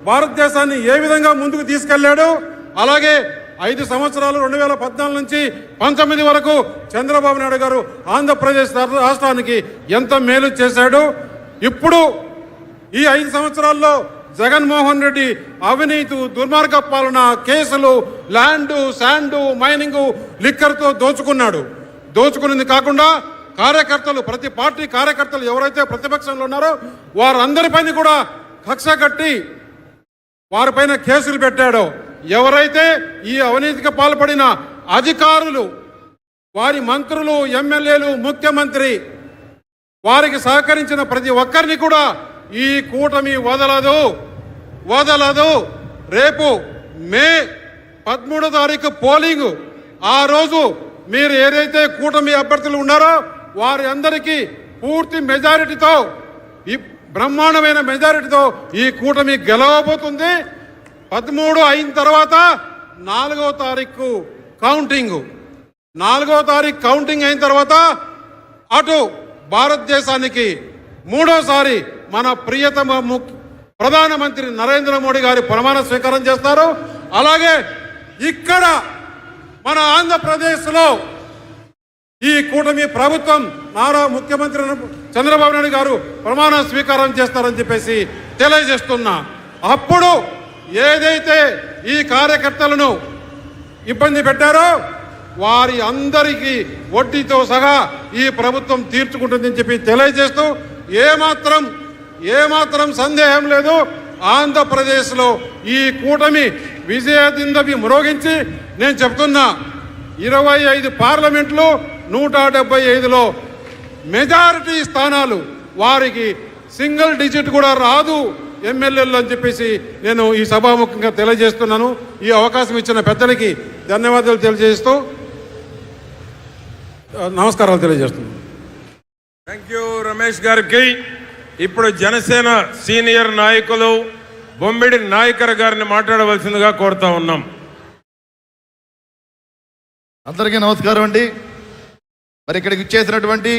భారతదేశాన్ని ఏ విధంగా ముందుకు తీసుకెళ్లాడు, అలాగే 5 సంవత్సరాలు 2014 నుంచి 19 వరకు చంద్రబాబు నాయుడు గారు ఆంధ్రప్రదేశ్ రాష్ట్రానికి ఎంత మేలు చేశాడు. ఇప్పుడు ఈ 5 సంవత్సరాల్లో జగన్మోహన్ రెడ్డి అవినీతి, దుర్మార్గ పాలన, కేసులు, ల్యాండు, శాండు, మైనింగ్, లిక్కర్తో దోచుకున్నాడు. దోచుకున్నది కాకుండా కార్యకర్తలు, ప్రతి పార్టీ కార్యకర్తలు ఎవరైతే ప్రతిపక్షంలో ఉన్నారో వారందరిపైన కూడా కక్ష కట్టి వారిపైన కేసులు పెట్టాడో, ఎవరైతే ఈ అవినీతికి పాల్పడిన అధికారులు, వారి మంత్రులు, ఎమ్మెల్యేలు, ముఖ్యమంత్రి వారికి సహకరించిన ప్రతి ఒక్కరిని కూడా ఈ కూటమి వదలదు. రేపు మే 13వ తారీఖు పోలింగ్, ఆ రోజు మీరు ఏదైతే కూటమి అభ్యర్థులు ఉన్నారో వారి అందరికీ పూర్తి మెజారిటీతో, ఈ బ్రహ్మాండమైన మెజారిటీతో ఈ కూటమి గెలవబోతుంది. 13 అయిన తర్వాత 4వ తారీఖు కౌంటింగ్. 4వ తారీఖు కౌంటింగ్ అయిన తర్వాత అటు భారతదేశానికి 3వసారి మన ప్రియతమ ప్రధానమంత్రి నరేంద్ర మోడీ గారి ప్రమాణ స్వీకారం చేస్తారు. అలాగే ఇక్కడ మన ఆంధ్రప్రదేశ్లో ఈ కూటమి ప్రభుత్వం నారా ముఖ్యమంత్రి చంద్రబాబు నాయుడు గారు ప్రమాణ స్వీకారం చేస్తారని చెప్పేసి తెలియజేస్తున్నా. అప్పుడు ఏదైతే ఈ కార్యకర్తలను ఇబ్బంది పెట్టారో వారి అందరికీ వడ్డీతో సహా ఈ ప్రభుత్వం తీర్చుకుంటుందని చెప్పి తెలియజేస్తూ, ఏమాత్రం సందేహం లేదు, ఆంధ్రప్రదేశ్లో ఈ కూటమి విజయదిందవి మ్రోగించి, నేను చెప్తున్నా 25 పార్లమెంట్లు 175లో మెజారిటీ స్థానాలు, వారికి సింగిల్ డిజిట్ కూడా రాదు ఎమ్మెల్యేలు అని చెప్పేసి నేను ఈ సభాముఖంగా తెలియజేస్తున్నాను. ఈ అవకాశం ఇచ్చిన పెద్దలకి ధన్యవాదాలు తెలియజేస్తూ నమస్కారాలు తెలియజేస్తున్నాను. థ్యాంక్ యూ రమేష్ గారికి. ఇప్పుడు జనసేన సీనియర్ నాయకులు బొమ్మిడి నాయకర్ గారిని మాట్లాడవలసిందిగా కోరుతా ఉన్నాం. అందరికీ నమస్కారం అండి. మరి ఇక్కడికి ఇచ్చేసినటువంటి